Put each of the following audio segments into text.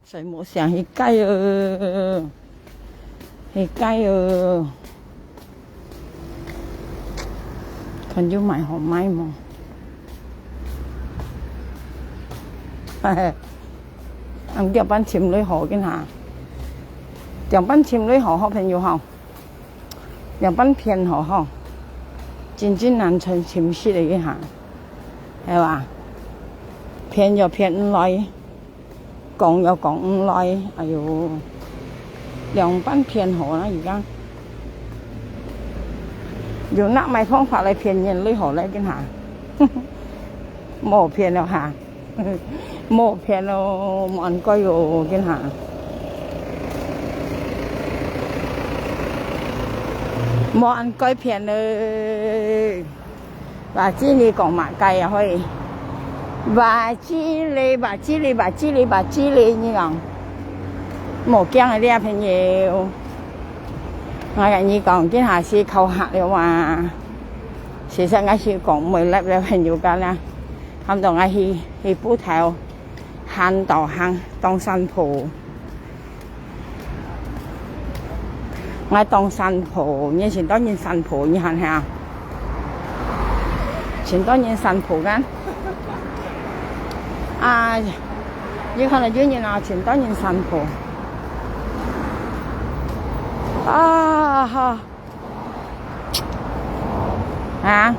誰冇成去雞啊？去雞啊！佢要買好買麼？ăn điều ban chìm lưới hồ cái nào điều ban chìm lưới hồ朋友哈điều ban偏hồ哈真正難趁chìm死嚟嘅下係嘛偏又偏唔來講又講唔來哎呦兩班偏hồ啦而家用乜咪方法嚟騙人lưới hồ嚟嘅下冇騙了下冇騙咯，冇人歸喎，見下。冇人歸騙嘞，話知你講乜雞啊？可以，話知你呢樣，冇驚啊！呢一朋友，我跟你講，見下是扣客了嘛。其實我是講沒叻嘅朋友㗎啦，他們我去鋪頭。行道行當山鋪，我當山鋪，以前當然山鋪，你看下，前當然山鋪㗎，啊，你看嚟專業啊，前當然山鋪，啊哈，啊。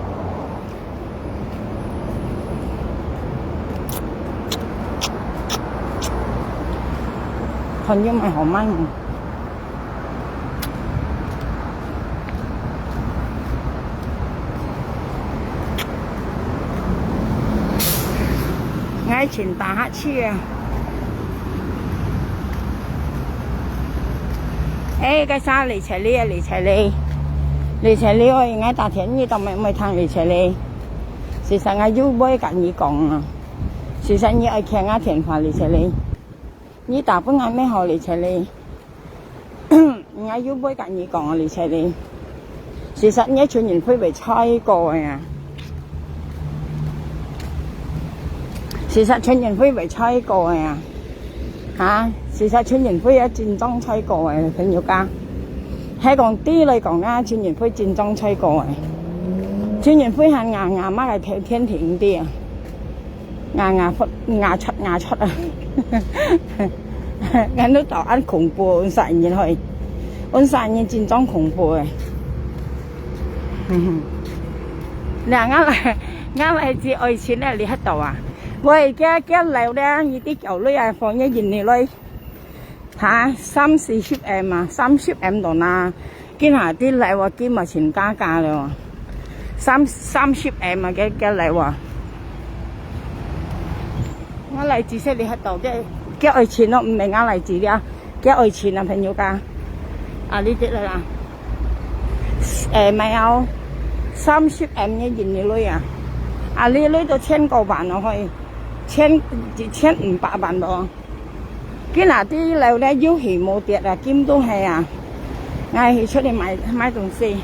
朋友咪好慢，愛情打下去啊！哎，cái sao嚟齊你啊？嚟齊你我愛打天你都咪通嚟齊你，其實我要買跟你講啊，其實你愛聽我電話嚟齊你。你打不啱咩好嚟齊你，我要杯跟你講啊嚟齊你。其實你全年會被猜過呀，其實全年會被猜過呀，嚇！其實全年會有戰爭猜過嘅朋友家，喺講啲嚟講啊，全年會戰爭猜過嘅，全年會係牙媽係偏甜啲啊。牙出啊！我都當按恐怖，按殺人去，按殺人戰爭恐怖嘅。嗱，啱嚟自愛錢咧，你喺度啊？我而家樓咧，而啲舊女啊放一件嚟咧，嚇30-40M啊，30M 度啦，見下啲樓啊，見埋錢加價啦喎，30M啊嘅樓啊。我嚟自識你喺度，即係幾愛錢咯，唔係啱嚟自啲，幾愛錢啊朋友家，啊呢啲啦，咪有30M 一件嘅女啊，啊呢女到1000個萬咯，可以1500萬咯，見嗱啲樓咧腰氣冇跌啊，兼都係啊，嗌佢出嚟買東西，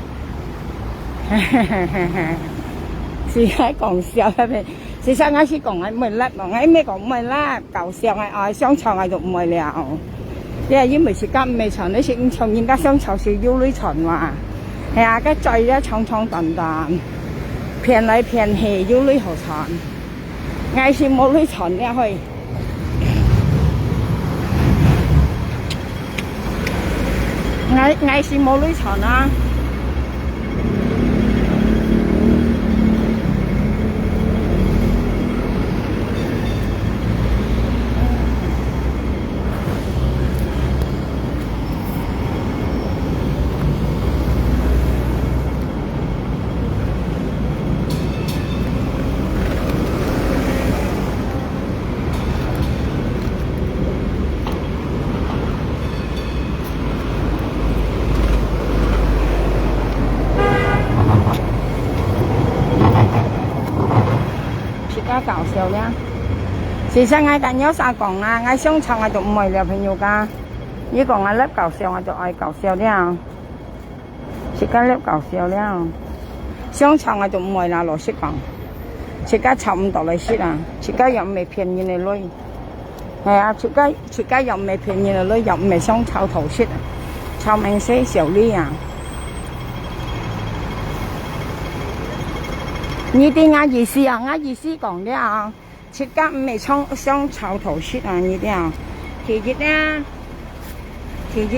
是喺講笑嘅。其實我是講係唔係叻，我咩講唔係叻，搞笑係愛商場係就唔係了。因為因為是間未場，你是唔從人家商場是要女場話，係啊，個嘴咧長長短短，騙來騙去要女好場，我是冇女場咧去，我是冇女場啊。搞笑咧，其實我近有啥講啊？我商場我就唔係了朋友家，你講我叻搞笑我就愛搞笑咧。切家粒搞笑了，香腸我就唔會啦，老實講，切家炒唔到嚟食啊，切家又唔係便宜嘅類，係啊，切家又唔係便宜嘅類，又唔係想炒頭食，炒明些小粒啊。呢啲啱意思啊，啱意思講啲啊，切家唔係想炒頭食啊，呢啲啊，其實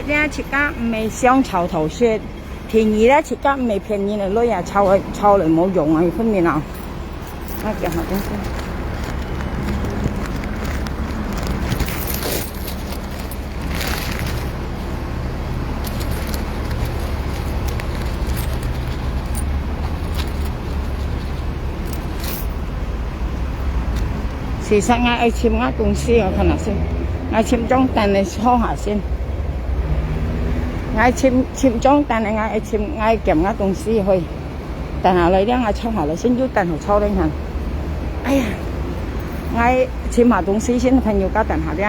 咧，切家唔係想炒頭食。便宜咧，切家唔係便宜嚟攞呀，炒嚟冇用啊！分面啊，我叫下東西。其實我愛簽我東西，我睇下先，我簽張單嚟抄下先。我簽張單嚟，我夾我東西去，等下來咧，我抄下來先，要等下抄咧下。哎呀，我簽下東西先，朋友家等下咧。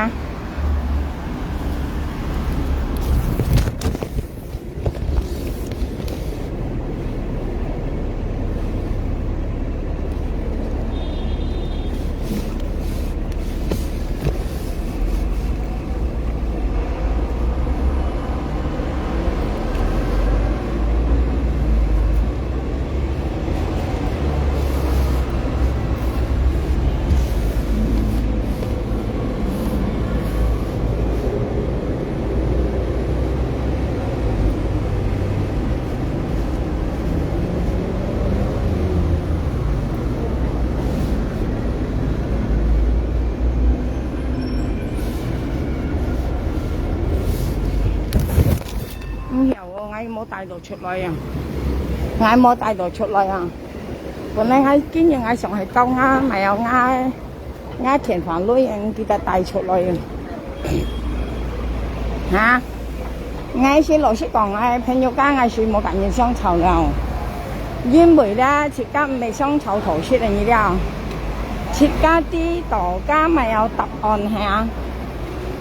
我冇帶到出來啊！我冇帶到出來啊！本來我今日我上去交啱，咪有啱填飯女，記得帶出來啊！嚇！我是老實講，我朋友家我是冇感覺想炒了，因為咧切家唔係想炒頭食啊！你了，切家啲度家咪有答案係啊！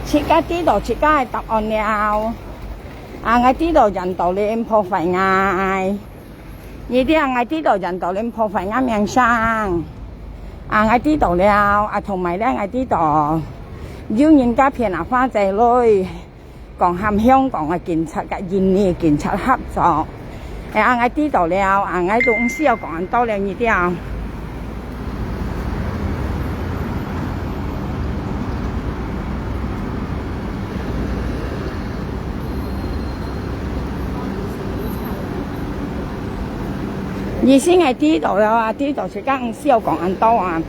切家啲度切家係答案了。啊！我知道人道你破壞嗌，呢啲啊我知道人道你破壞啱命生，啊我知道了，啊同埋咧我知道，要人家騙啊花仔女，講含香港嘅警察嘅印尼警察合作，啊我知道了，啊我總是有講到了呢啲啊。意思我知道了啊，知道切家唔需要講咁多啊。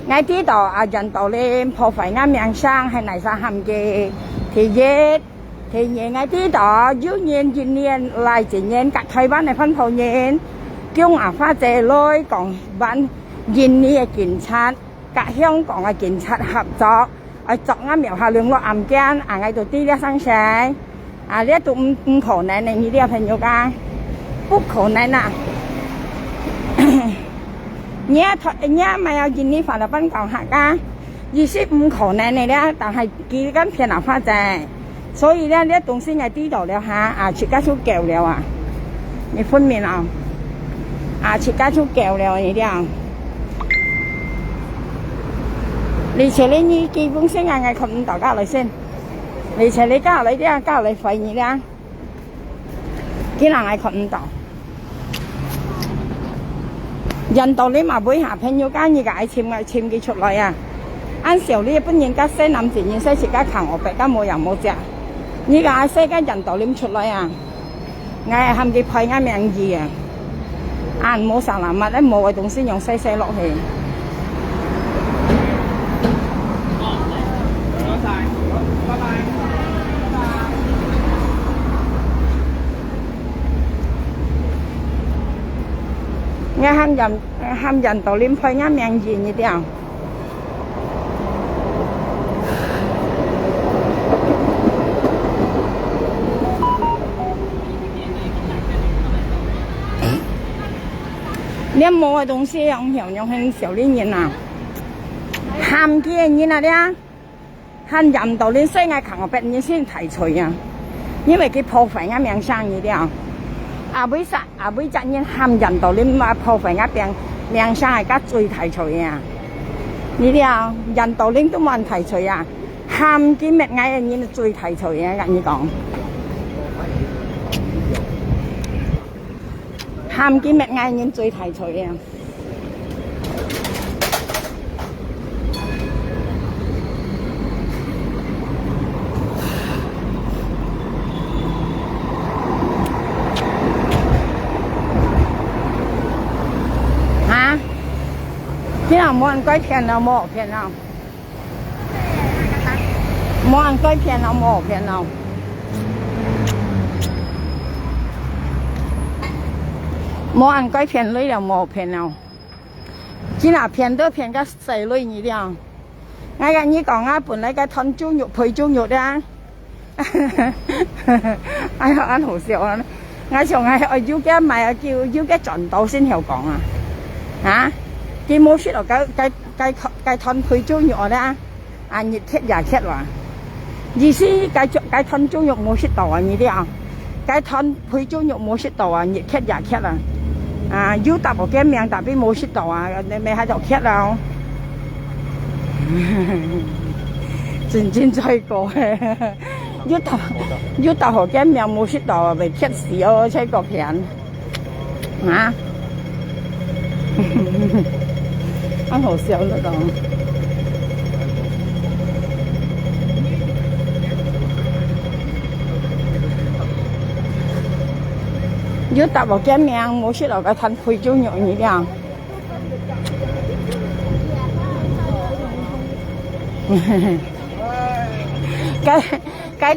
我知道啊，人道咧破壞啱命生係泥沙冚嘅。第二我知道要年嚟前年隔台灣嘅分鋪年，叫牙花姐女講揾印尼嘅警察，隔香港嘅警察合作，去作啱苗下兩個案件，啊我就知呢生死，啊呢都唔可能嘅呢啲朋友㗎，不可能啊！เนี่ยไม่เอายินนี่ฝาละปั้นเก่าหัก啊25可能嘅咧，但係佢跟騙人花仔，所以咧呢東西我知道了嚇，啊切家出夠了啊，你分面啊，啊切家出夠了呢啲啊，而且你基本上係扣唔到家嚟先，而且你家嚟啲啊家嚟費你咧，幾難係扣唔到。人道你嘛每下朋友間而家簽佢出來啊！按時候你本人家西諗住現西食家行我白家冇人冇隻，而家西家人道你出來啊！我係喊佢派啱名義啊！按冇上南物咧冇嘅東西用西落去。拜拜。我喊人道念派啱名字呢啲啊！你冇嘅東西用很少啲人啊，喊嘅人啊啲，喊人道念西嗌強我俾你先提除啊，因為佢破壞啱名聲呢啲啊。bây giờ nhân ham dần đầu lên mà phô phải ngáp tiếng miệng sang係家最提除啊！呢啲啊，人道拎都冇人提除啊，喊見咩嗌人嘢最提除啊！跟你講，喊見咩嗌人最提除啊！ที่เรา冇人改片了，冇片了，冇人改片了，冇片了。冇人改片類了，冇片了。只那片都片個細類呢啲。我跟你講啊，本來個燉豬肉配豬肉啊，哎呀，好笑啊！我從係我要嘅買啊，叫要嘅盡到先後講啊，啊！佢冇説落計燉配豬肉咧，啊熱咳也咳話，意思計燉豬肉冇説到啊呢啲啊，計燉配豬肉冇説到啊熱咳也咳啊，啊要答我嘅名但係冇説到啊，你咪喺度咳啊，真再過要答我嘅名冇説到啊，咪咳死我出個片啊！很好笑那個，要答我嘅名，冇識落個燉配豬肉呢啲啊。cái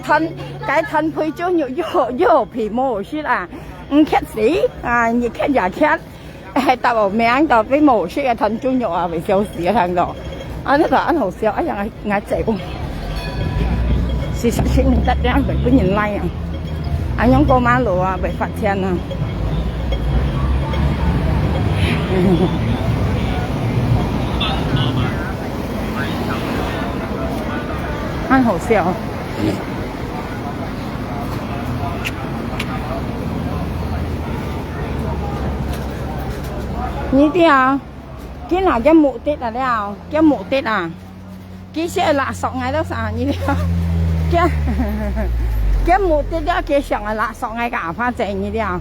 thân配豬肉要皮冇識啊，唔咳死啊，熱咳也咳。係搭我名就俾毛出嘅燉豬肉啊，為笑死啊！聽到，啊呢個很好笑，哎呀我正，40千唔得嘅，被本人拉啊！啊樣過馬路啊，被罰錢啊！很好笑。呢啲啊，見下嘅目的啊了，嘅目的啊，幾時垃圾嗌到啥呢啲？嘅目的咧，幾時係垃圾嗌夾翻正呢啲啊？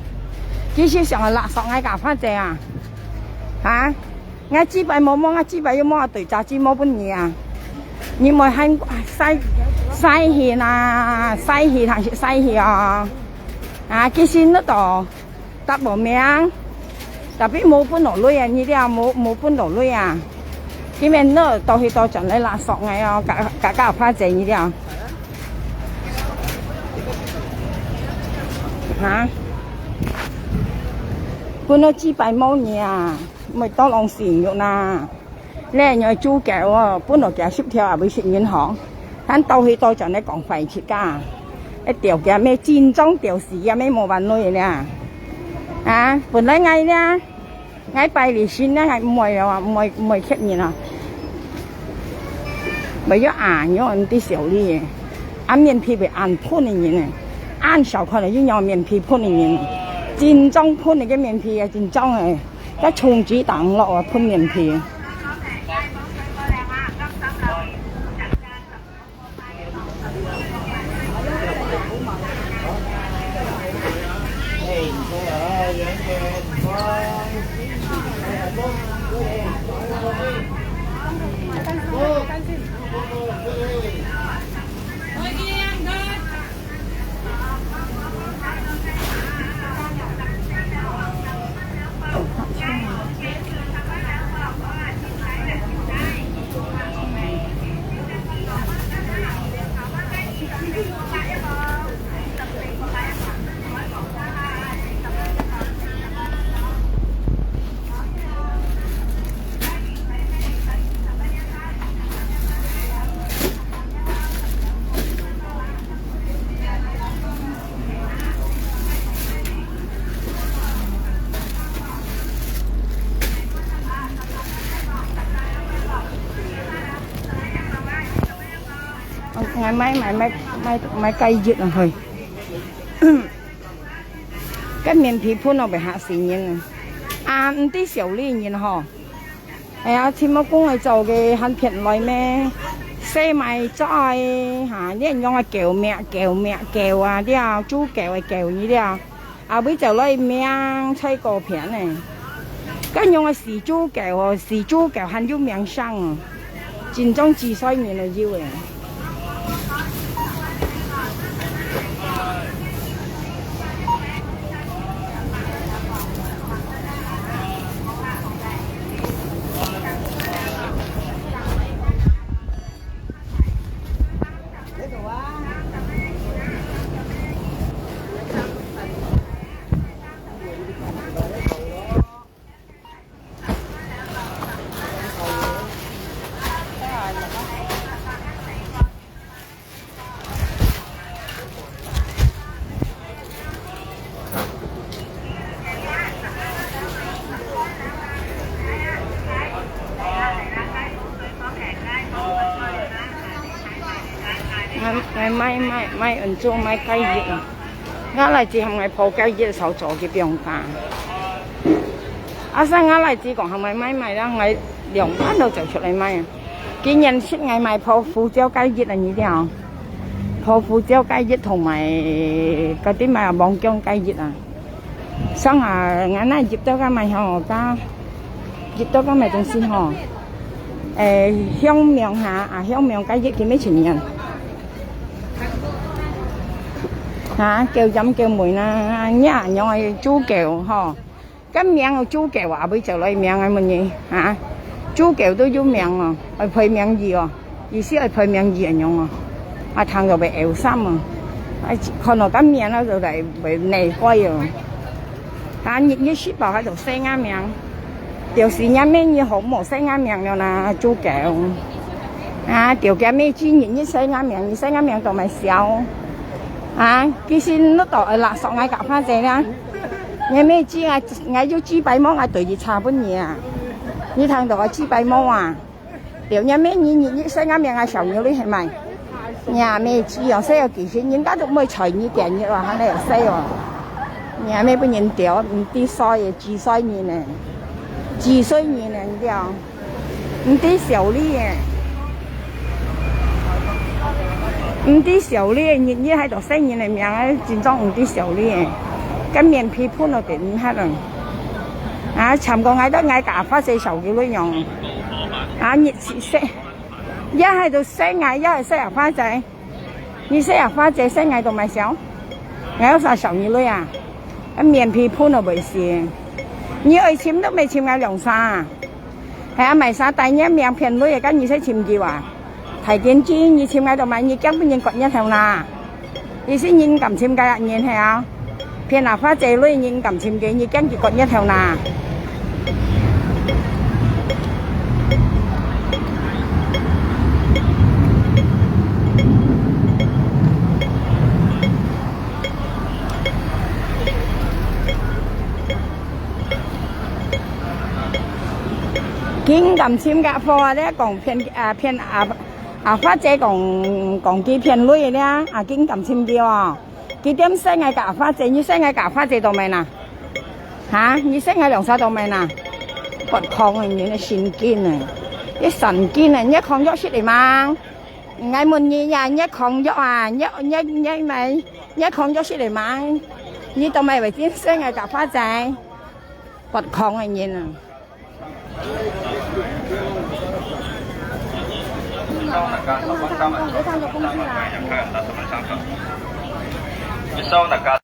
幾時上係垃圾嗌夾翻正啊？嚇！嗌支幣冇摸，嗌支幣要摸下對炸支摸半嘢啊！你咪係西氣啊，西氣還是西氣啊？啊，幾時呢度答冇名？特別冇搬落嚟啊！呢啲啊冇搬落嚟啊！啲咩呢？到去到盡你垃圾嗌啊！夾翻正呢啲啊！嚇！搬到支幣冇嘢啊！咪多浪錢肉啦！咧又租嘅喎，搬落嘅10條啊，會食銀行。但到去到盡你講廢切㗎，一條嘅咩戰爭條時嘅咩冇揾嚟咧。啊，本來嗌咧，嗌拜年先咧係唔會啊，唔會出現啊。為咗硬咗啲小啲嘢，面皮被硬鋪嚟嘅，硬小塊嚟要用面皮鋪嚟嘅，戰爭鋪嚟嘅面皮啊，戰爭係一重子彈落啊鋪面皮。ngày mấy cây dứt rồi cái面皮鋪落嚟嚇死人啊！唔啲小呢人嗬，係啊，前冇公係做嘅很便宜咩？西米菜嚇，啲人用係撬啊，啲啊豬撬係撬呢啲啊，後尾就攞命吹個片咧，跟用係時豬撬喎，時豬撬很有名聲啊，正宗自衰年嚟要嘅。買人做買雞翼啊！啱嚟自係咪破雞翼手做嘅標價？阿生啱嚟自講係咪買啦？我兩班都做出嚟買啊！見人出嚟買破胡椒雞翼啊！呢啲啊，破胡椒雞翼同埋嗰啲咪望姜雞翼啊！生啊，我嗱醃到個咪向我家醃到個咪仲先嗬。香苗下啊，香苗雞翼幾咩錢人？嚇，叫飲叫梅啦，啲人用係豬腳嗬，咁名個豬腳話俾就嚟名係乜嘢嚇？豬腳都有名啊，係配名義哦，意思係配名義人用啊，啊탕就被咬心啊，看到咁名咧就嚟被內歸啊，但熱熱雪白喺度寫啱名，條線一咩嘢好冇寫啱名了啦，豬腳啊，條嘅咩專業一寫啱名，寫啱名就咪少。啊，其實nó tỏi là sợ ngay cả pha chế nha, nghe mấy chi ngay chú chi bảy món ngay tự gì trà bún nhỉ à, như thằng đó chi bảy món à, điều nhà mấy như xây ngay miệng ngay sầu nhiều đi hay mày, nhà mấy chi ở xây ở kỳ sinh những cái cũng mới trời như kẹn như là hắn này ở xây rồi, nhà mấy bên nhìn tiểu tí soi chỉ soi như này, chỉ soi như này điều, tí xấu đi唔啲小呢，日日喺度生意嚟命啊，正宗唔啲小呢，咁面皮鋪落點黑啊？啊，尋個嗌得嗌咖啡四手叫佢用，啊熱切色，一喺度生嗌，一係生入花仔，你生入花仔生嗌到咪少，嗌咗晒手二女啊，咁面皮鋪落為事，你愛簽都未簽嗌兩沙，係啊咪沙第一面片女啊，跟住識簽字話。thầy kiến chi như chim ngay đầu máy như chắc bên nhân quận nhất theo là thì sẽ nhìn cầm chim cái nhìn theo phiền là phát chế luôn nhìn cầm chim cái như chắc chỉ quận nhất theo là kiến cầm chim gạ phò đấy còn phiền phát chế còn kia phiền lui đấy à kiến cầm chim kia à kia điểm xây ngay cả phát chế như xây ngay cả phát chế đồ mày nè hả như xây ngay两沙đồ mày nè bật khong này như là xin kiến này cái sần kiến này nhất không gió xịt để mang ngày một như nhà nhất không gió à nhất mày nhất không gió xịt để mang như tao mày phải tiến xây ngay cả phát chế bật khong này như nè sau là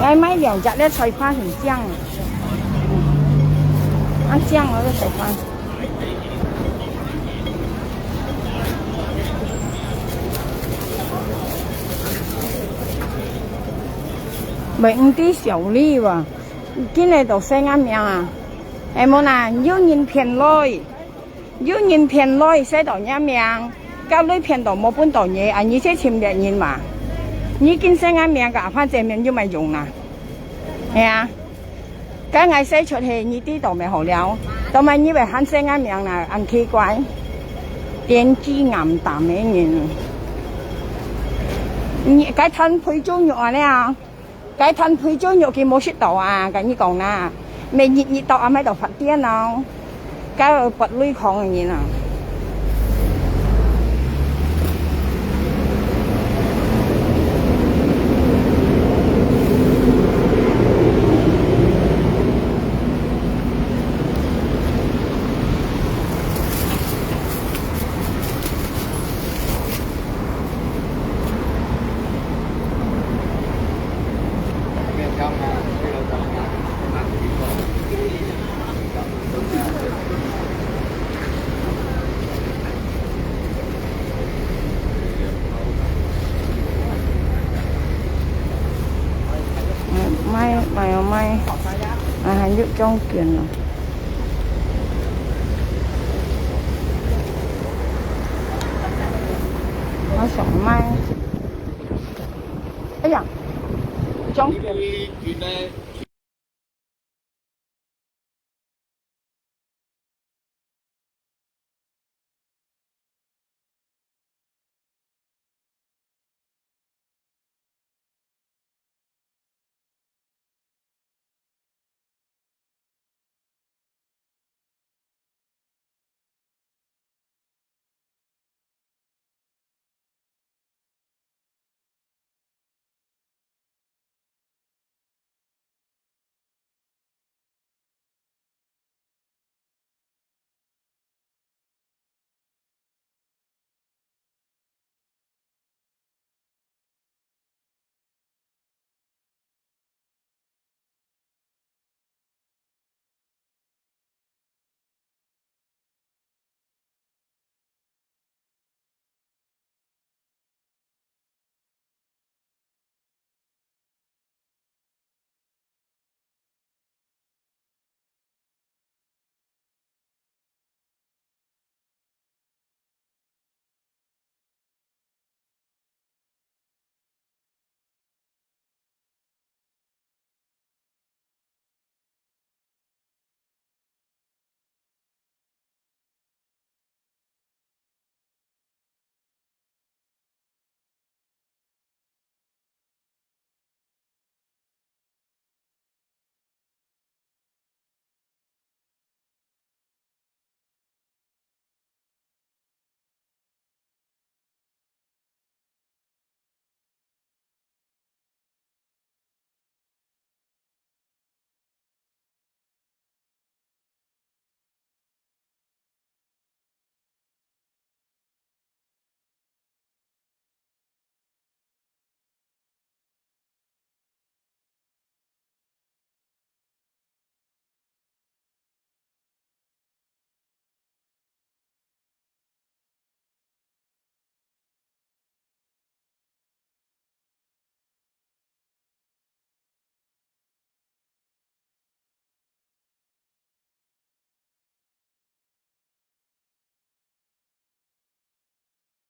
cái mấy điều chặt đấy xoay khoan很香，ăn香了就xoay khoan。bệnh tí xỉu ly và cái này đồ xe ngắm miệng à em muốn là yêu nhìn phiền lôi xe đồ nhá miệng cao lưới phiền đồ một bốn đồ nhé à như thế chìm đẹp nhìn mà như kinh xe ngắm miệng cả phát triển miệng như mày dùng nè à cái ngày xe出去như tí đồ mày hổ léo đồ mày như vậy hắn xe ngắm miệng là ăn kỳ quái電子癌淡美nhìn cái thân phải chú nhọ này à cái thân phải chú nhọ kia mua ship tàu à cái như còn nè mày nhiệt tàu à mấy tàu phát tiền nào cái bật lưới không gì nào mày hành dụng trong tiền rồi nó sống may ấy à trong tiền